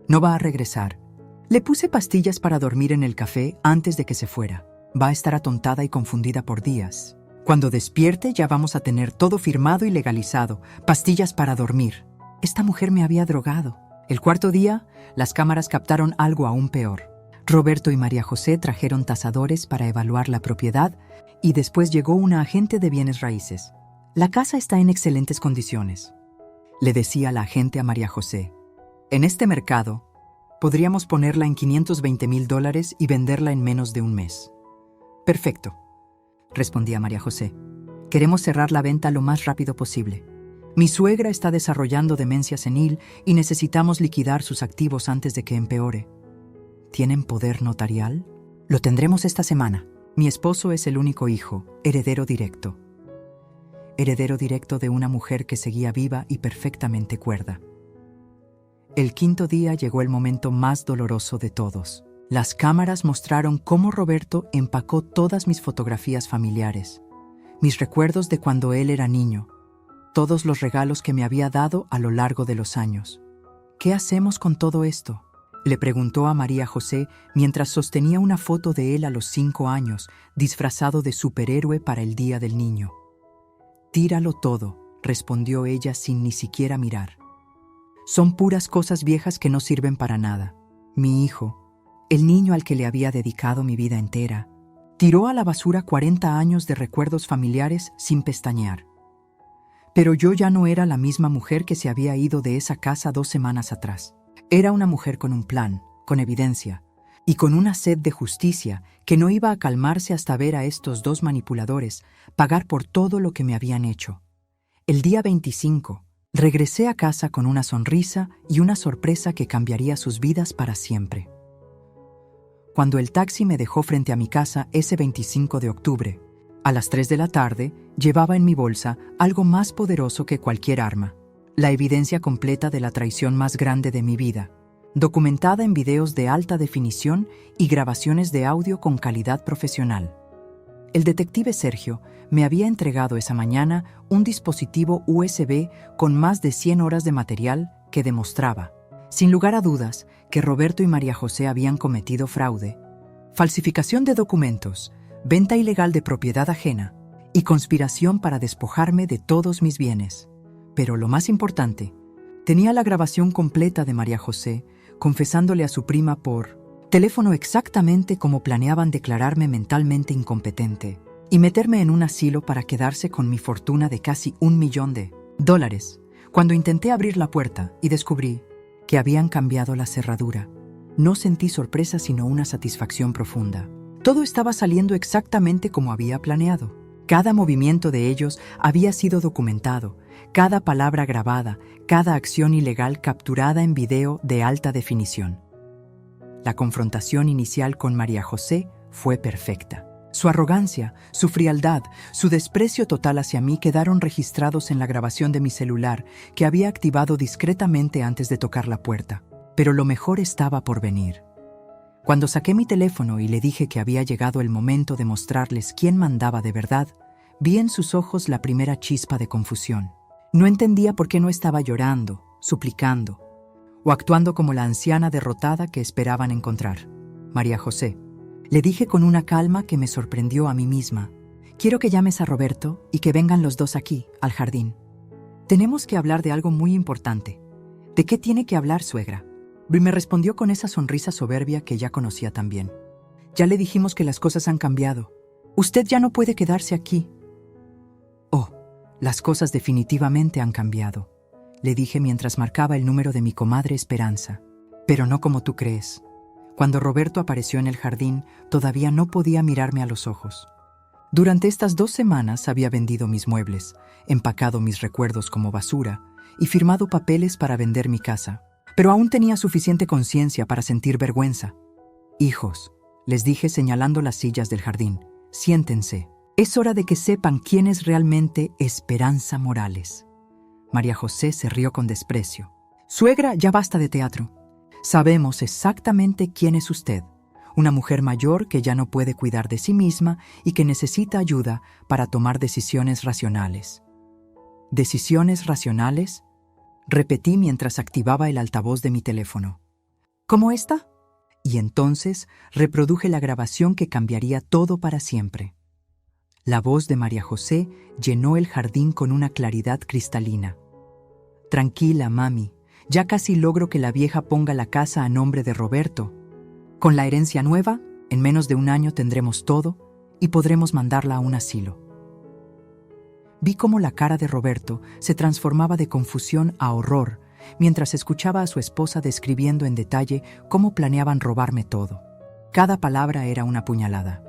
Speaker 1: No va a regresar. Le puse pastillas para dormir en el café antes de que se fuera. Va a estar atontada y confundida por días. Cuando despierte ya vamos a tener todo firmado y legalizado. Pastillas para dormir. Esta mujer me había drogado. El cuarto día, las cámaras captaron algo aún peor. Roberto y María José trajeron tasadores para evaluar la propiedad y después llegó una agente de bienes raíces. La casa está en excelentes condiciones, le decía la agente a María José. En este mercado, podríamos ponerla en $520,000 y venderla en menos de un mes. Perfecto, respondía María José. Queremos cerrar la venta lo más rápido posible. Mi suegra está desarrollando demencia senil y necesitamos liquidar sus activos antes de que empeore. ¿Tienen poder notarial? Lo tendremos esta semana. Mi esposo es el único hijo, heredero directo. Heredero directo de una mujer que seguía viva y perfectamente cuerda. El quinto día llegó el momento más doloroso de todos. Las cámaras mostraron cómo Roberto empacó todas mis fotografías familiares, mis recuerdos de cuando él era niño, todos los regalos que me había dado a lo largo de los años. ¿Qué hacemos con todo esto?, le preguntó a María José mientras sostenía una foto de él a los 5 años, disfrazado de superhéroe para el Día del Niño. «Tíralo todo», respondió ella sin ni siquiera mirar. «Son puras cosas viejas que no sirven para nada. Mi hijo, el niño al que le había dedicado mi vida entera, tiró a la basura 40 años de recuerdos familiares sin pestañear. Pero yo ya no era la misma mujer que se había ido de esa casa 2 semanas atrás. Era una mujer con un plan, con evidencia, y con una sed de justicia que no iba a calmarse hasta ver a estos 2 manipuladores pagar por todo lo que me habían hecho. El día 25, regresé a casa con una sonrisa y una sorpresa que cambiaría sus vidas para siempre. Cuando el taxi me dejó frente a mi casa ese 25 de octubre, a las 3 de la tarde, llevaba en mi bolsa algo más poderoso que cualquier arma: la evidencia completa de la traición más grande de mi vida, documentada en videos de alta definición y grabaciones de audio con calidad profesional. El detective Sergio me había entregado esa mañana un dispositivo USB con más de 100 horas de material que demostraba, sin lugar a dudas, que Roberto y María José habían cometido fraude, falsificación de documentos, venta ilegal de propiedad ajena y conspiración para despojarme de todos mis bienes. Pero lo más importante, tenía la grabación completa de María José confesándole a su prima por teléfono exactamente cómo planeaban declararme mentalmente incompetente y meterme en un asilo para quedarse con mi fortuna de casi $1 millón. Cuando intenté abrir la puerta y descubrí que habían cambiado la cerradura, no sentí sorpresa sino una satisfacción profunda. Todo estaba saliendo exactamente como había planeado. Cada movimiento de ellos había sido documentado, cada palabra grabada, cada acción ilegal capturada en video de alta definición. La confrontación inicial con María José fue perfecta. Su arrogancia, su frialdad, su desprecio total hacia mí quedaron registrados en la grabación de mi celular que había activado discretamente antes de tocar la puerta. Pero lo mejor estaba por venir. Cuando saqué mi teléfono y le dije que había llegado el momento de mostrarles quién mandaba de verdad, vi en sus ojos la primera chispa de confusión. No entendía por qué no estaba llorando, suplicando, o actuando como la anciana derrotada que esperaban encontrar. María José, le dije con una calma que me sorprendió a mí misma. Quiero que llames a Roberto y que vengan los 2 aquí, al jardín. Tenemos que hablar de algo muy importante. ¿De qué tiene que hablar, suegra? Me respondió con esa sonrisa soberbia que ya conocía tan bien. Ya le dijimos que las cosas han cambiado. Usted ya no puede quedarse aquí. Oh, las cosas definitivamente han cambiado, le dije mientras marcaba el número de mi comadre Esperanza. Pero no como tú crees. Cuando Roberto apareció en el jardín, todavía no podía mirarme a los ojos. Durante estas 2 semanas había vendido mis muebles, empacado mis recuerdos como basura y firmado papeles para vender mi casa. Pero aún tenía suficiente conciencia para sentir vergüenza. «Hijos», les dije señalando las sillas del jardín, «siéntense. Es hora de que sepan quién es realmente Esperanza Morales». María José se rió con desprecio. «Suegra, ya basta de teatro. Sabemos exactamente quién es usted. Una mujer mayor que ya no puede cuidar de sí misma y que necesita ayuda para tomar decisiones racionales». «¿Decisiones racionales?», repetí mientras activaba el altavoz de mi teléfono. ¿Cómo esta? Y entonces reproduje la grabación que cambiaría todo para siempre. La voz de María José llenó el jardín con una claridad cristalina. «Tranquila, mami, ya casi logro que la vieja ponga la casa a nombre de Roberto. Con la herencia nueva, en menos de 1 año tendremos todo y podremos mandarla a un asilo». Vi cómo la cara de Roberto se transformaba de confusión a horror mientras escuchaba a su esposa describiendo en detalle cómo planeaban robarme todo. Cada palabra era una puñalada.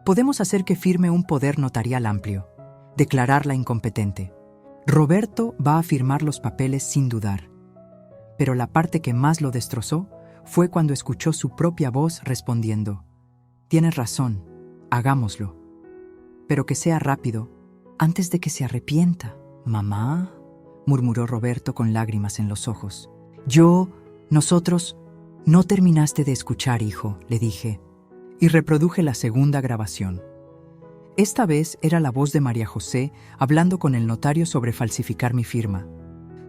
Speaker 1: «Podemos hacer que firme un poder notarial amplio, declararla incompetente, Roberto va a firmar los papeles sin dudar. Pero la parte que más lo destrozó fue cuando escuchó su propia voz respondiendo: «Tienes razón, hagámoslo. Pero que sea rápido, antes de que se arrepienta». «Mamá», murmuró Roberto con lágrimas en los ojos. «Nosotros...» «No terminaste de escuchar, hijo», le dije, y reproduje la segunda grabación. Esta vez era la voz de María José hablando con el notario sobre falsificar mi firma,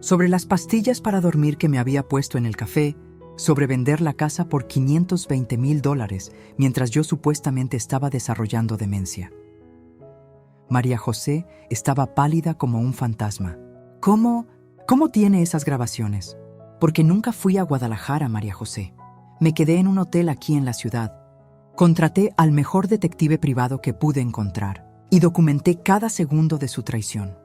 Speaker 1: sobre las pastillas para dormir que me había puesto en el café, sobre vender la casa por $520,000 mientras yo supuestamente estaba desarrollando demencia. María José estaba pálida como un fantasma. ¿Cómo tiene esas grabaciones? Porque nunca fui a Guadalajara, María José. Me quedé en un hotel aquí en la ciudad. Contraté al mejor detective privado que pude encontrar y documenté cada segundo de su traición.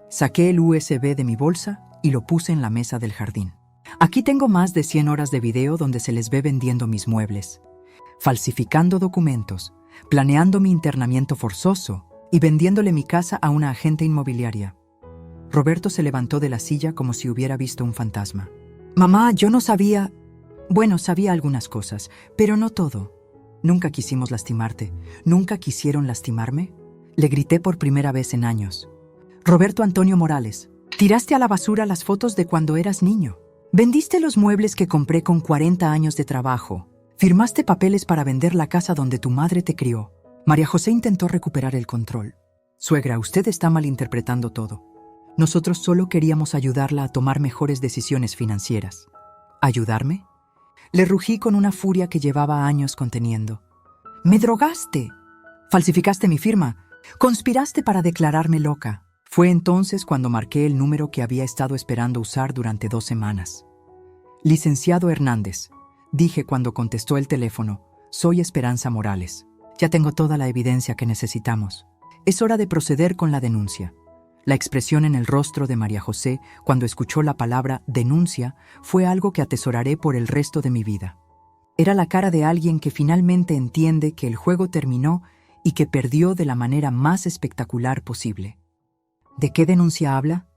Speaker 1: Saqué el USB de mi bolsa y lo puse en la mesa del jardín. Aquí tengo más de 100 horas de video donde se les ve vendiendo mis muebles, falsificando documentos, planeando mi internamiento forzoso y vendiéndole mi casa a una agente inmobiliaria. Roberto se levantó de la silla como si hubiera visto un fantasma. «Mamá, yo no sabía...» «Bueno, sabía algunas cosas, pero no todo. Nunca quisimos lastimarte. ¿Nunca quisieron lastimarme?», le grité por primera vez en años. «Roberto Antonio Morales, tiraste a la basura las fotos de cuando eras niño. Vendiste los muebles que compré con 40 años de trabajo. Firmaste papeles para vender la casa donde tu madre te crió». María José intentó recuperar el control. «Suegra, usted está malinterpretando todo. Nosotros solo queríamos ayudarla a tomar mejores decisiones financieras». «¿Ayudarme?», le rugí con una furia que llevaba años conteniendo. «¡Me drogaste! Falsificaste mi firma. Conspiraste para declararme loca». Fue entonces cuando marqué el número que había estado esperando usar durante 2 semanas. «Licenciado Hernández», dije cuando contestó el teléfono, «soy Esperanza Morales. Ya tengo toda la evidencia que necesitamos. Es hora de proceder con la denuncia». La expresión en el rostro de María José cuando escuchó la palabra denuncia fue algo que atesoraré por el resto de mi vida. Era la cara de alguien que finalmente entiende que el juego terminó y que perdió de la manera más espectacular posible. «¿De qué denuncia habla?»,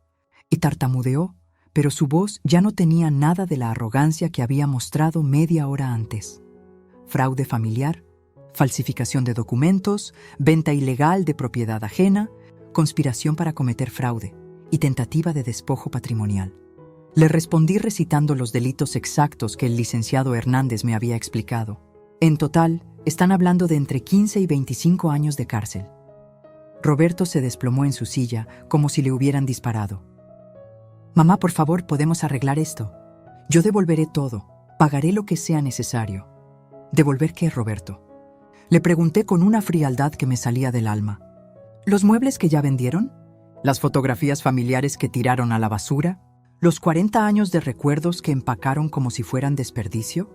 Speaker 1: y tartamudeó, pero su voz ya no tenía nada de la arrogancia que había mostrado media hora antes. «Fraude familiar, falsificación de documentos, venta ilegal de propiedad ajena, conspiración para cometer fraude y tentativa de despojo patrimonial». Le respondí recitando los delitos exactos que el licenciado Hernández me había explicado. En total, están hablando de entre 15 y 25 años de cárcel. Roberto se desplomó en su silla como si le hubieran disparado. «Mamá, por favor, podemos arreglar esto. Yo devolveré todo, pagaré lo que sea necesario». «¿Devolver qué, Roberto?», le pregunté con una frialdad que me salía del alma. ¿Los muebles que ya vendieron? ¿Las fotografías familiares que tiraron a la basura? ¿Los 40 años de recuerdos que empacaron como si fueran desperdicio?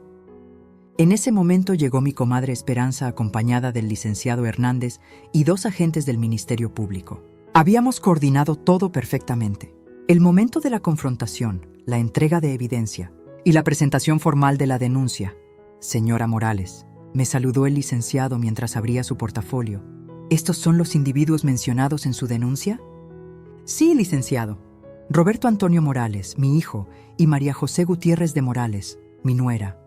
Speaker 1: En ese momento llegó mi comadre Esperanza acompañada del licenciado Hernández y 2 agentes del Ministerio Público. Habíamos coordinado todo perfectamente. El momento de la confrontación, la entrega de evidencia y la presentación formal de la denuncia. «Señora Morales», me saludó el licenciado mientras abría su portafolio. «¿Estos son los individuos mencionados en su denuncia?». «Sí, licenciado. Roberto Antonio Morales, mi hijo, y María José Gutiérrez de Morales, mi nuera».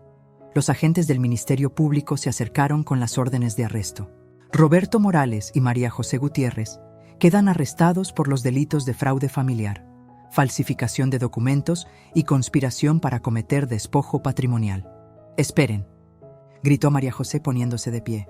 Speaker 1: Los agentes del Ministerio Público se acercaron con las órdenes de arresto. Roberto Morales y María José Gutiérrez quedan arrestados por los delitos de fraude familiar, falsificación de documentos y conspiración para cometer despojo patrimonial. «Esperen», gritó María José poniéndose de pie.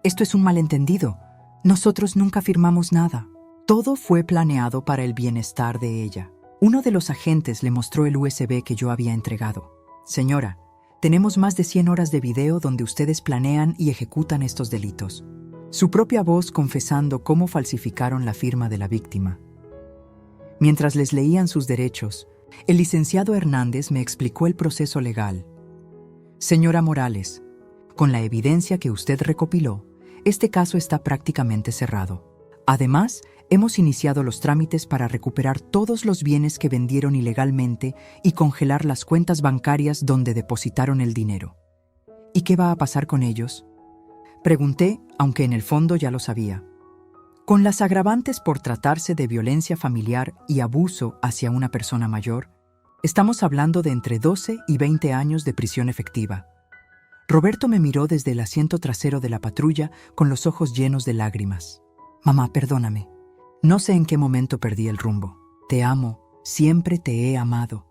Speaker 1: «Esto es un malentendido. Nosotros nunca firmamos nada. Todo fue planeado para el bienestar de ella». Uno de los agentes le mostró el USB que yo había entregado. «Señora, tenemos más de 100 horas de video donde ustedes planean y ejecutan estos delitos». Su propia voz confesando cómo falsificaron la firma de la víctima. Mientras les leían sus derechos, el licenciado Hernández me explicó el proceso legal. «Señora Morales, con la evidencia que usted recopiló, este caso está prácticamente cerrado. Además, hemos iniciado los trámites para recuperar todos los bienes que vendieron ilegalmente y congelar las cuentas bancarias donde depositaron el dinero». «¿Y qué va a pasar con ellos?», pregunté, aunque en el fondo ya lo sabía. Con las agravantes por tratarse de violencia familiar y abuso hacia una persona mayor, estamos hablando de entre 12 y 20 años de prisión efectiva. Roberto me miró desde el asiento trasero de la patrulla con los ojos llenos de lágrimas. Mamá, perdóname. No sé en qué momento perdí el rumbo. Te amo, siempre te he amado.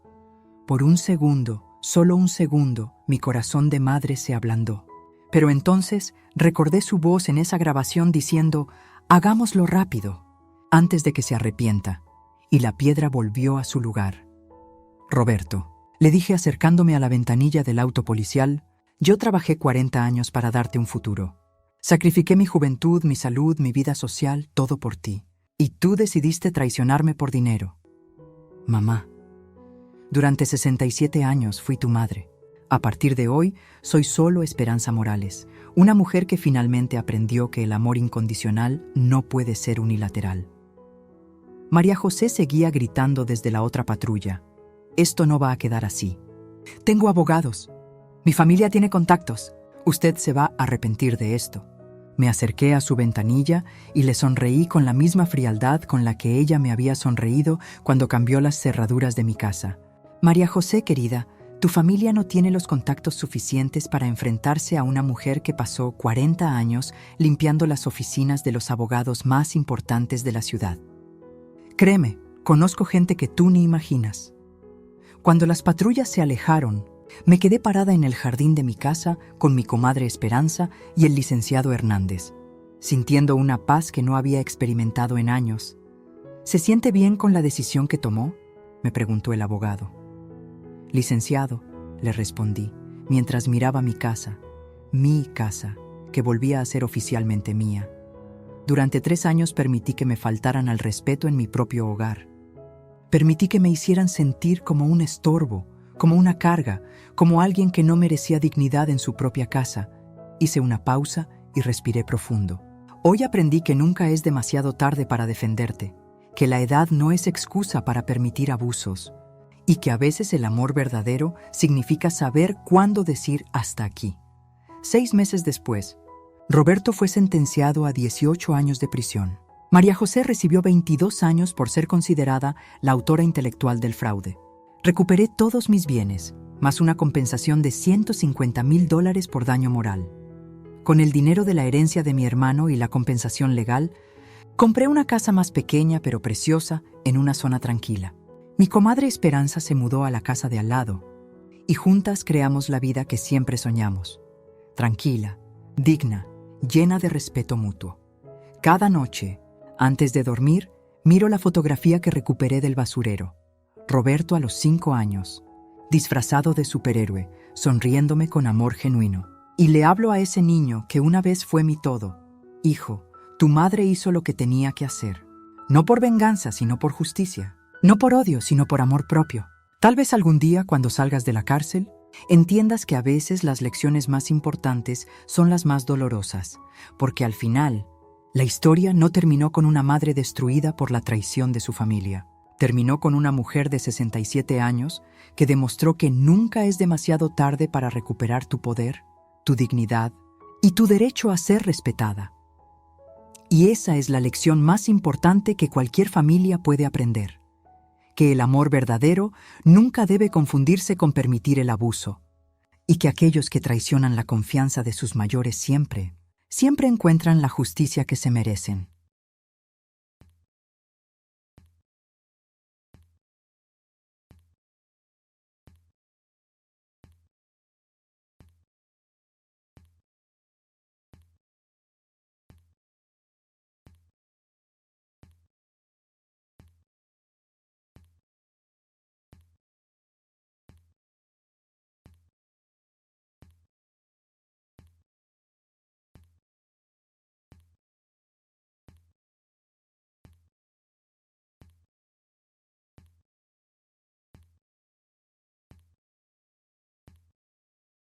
Speaker 1: Por un segundo, solo un segundo, mi corazón de madre se ablandó. Pero entonces recordé su voz en esa grabación diciendo: hagámoslo rápido, antes de que se arrepienta, y la piedra volvió a su lugar. Roberto, le dije acercándome a la ventanilla del auto policial, yo trabajé 40 años para darte un futuro. Sacrifiqué mi juventud, mi salud, mi vida social, todo por ti. Y tú decidiste traicionarme por dinero. Mamá, durante 67 años fui tu madre. A partir de hoy, soy solo Esperanza Morales, una mujer que finalmente aprendió que el amor incondicional no puede ser unilateral. María José seguía gritando desde la otra patrulla: esto no va a quedar así. Tengo abogados. Mi familia tiene contactos. Usted se va a arrepentir de esto. Me acerqué a su ventanilla y le sonreí con la misma frialdad con la que ella me había sonreído cuando cambió las cerraduras de mi casa. María José, querida, tu familia no tiene los contactos suficientes para enfrentarse a una mujer que pasó 40 años limpiando las oficinas de los abogados más importantes de la ciudad. Créeme, conozco gente que tú ni imaginas. Cuando las patrullas se alejaron, me quedé parada en el jardín de mi casa con mi comadre Esperanza y el licenciado Hernández, sintiendo una paz que no había experimentado en años. ¿Se siente bien con la decisión que tomó?, me preguntó el abogado. Licenciado, le respondí, mientras miraba mi casa, que volvía a ser oficialmente mía. Durante 3 años permití que me faltaran al respeto en mi propio hogar. Permití que me hicieran sentir como un estorbo, como una carga, como alguien que no merecía dignidad en su propia casa. Hice una pausa y respiré profundo. Hoy aprendí que nunca es demasiado tarde para defenderte, que la edad no es excusa para permitir abusos, y que a veces el amor verdadero significa saber cuándo decir hasta aquí. 6 meses después, Roberto fue sentenciado a 18 años de prisión. María José recibió 22 años por ser considerada la autora intelectual del fraude. Recuperé todos mis bienes, más una compensación de $150,000 por daño moral. Con el dinero de la herencia de mi hermano y la compensación legal, compré una casa más pequeña pero preciosa en una zona tranquila. Mi comadre Esperanza se mudó a la casa de al lado y juntas creamos la vida que siempre soñamos. Tranquila, digna, llena de respeto mutuo. Cada noche, antes de dormir, miro la fotografía que recuperé del basurero. Roberto a los 5 años, disfrazado de superhéroe, sonriéndome con amor genuino. Y le hablo a ese niño que una vez fue mi todo. Hijo, tu madre hizo lo que tenía que hacer. No por venganza, sino por justicia. No por odio, sino por amor propio. Tal vez algún día, cuando salgas de la cárcel, entiendas que a veces las lecciones más importantes son las más dolorosas, porque al final, la historia no terminó con una madre destruida por la traición de su familia. Terminó con una mujer de 67 años que demostró que nunca es demasiado tarde para recuperar tu poder, tu dignidad y tu derecho a ser respetada. Y esa es la lección más importante que cualquier familia puede aprender. Que el amor verdadero nunca debe confundirse con permitir el abuso, y que aquellos que traicionan la confianza de sus mayores siempre encuentran la justicia que se merecen.